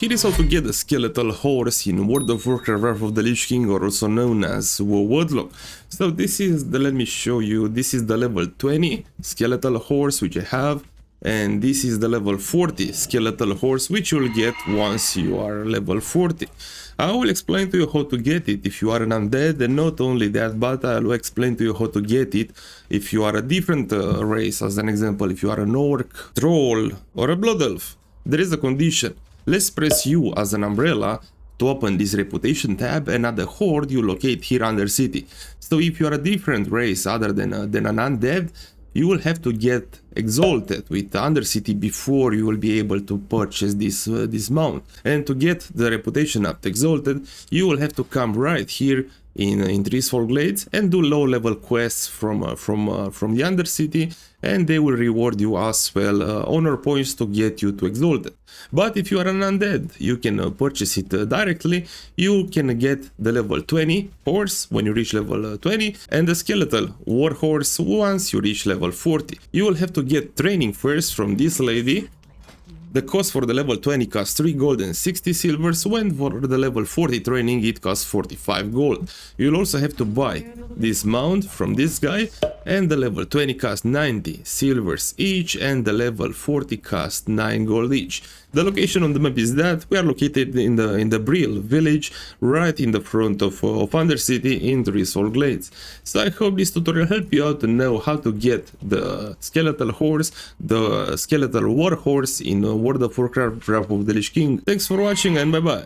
Here is how to get a Skeletal Horse in World of Warcraft Wrath of the Lich King, or also known as WoW WoTLK. So this is the, let me show you, this is the level 20 Skeletal Horse which I have, and this is the level 40 Skeletal Horse which you'll get once you are level 40. I will explain to you how to get it if you are an Undead, and not only that, but I will explain to you how to get it if you are a different race. As an example, if you are an Orc, Troll or a Blood Elf. There is a condition. Let's press U as an umbrella to open this reputation tab, and at the horde you locate here Undercity. So if you are a different race other than an Undead, you will have to get Exalted with Undercity before you will be able to purchase this mount. And to get the reputation up to Exalted, you will have to come right here in Threesfold Glades and do low level quests from the Undercity, and they will reward you as well honor points to get you to Exalted. But if you are an Undead, you can purchase it directly. You can get the level 20 horse when you reach level 20, and the Skeletal Warhorse once you reach level 40. You will have to get training first from this lady. The cost for the level 20 costs 3 gold and 60 silvers, when for the level 40 training it costs 45 gold. You'll also have to buy this mount from this guy, and the level 20 costs 90 silvers each, and the level 40 costs 9 gold each. The location on the map is that we are located in the Brill village, right in the front of Undercity in Threesfold Glades. So I hope this tutorial helped you out to know how to get the Skeletal Horse, the Skeletal Warhorse in World of Warcraft Wrath of the Lich King. Thanks for watching, and bye bye.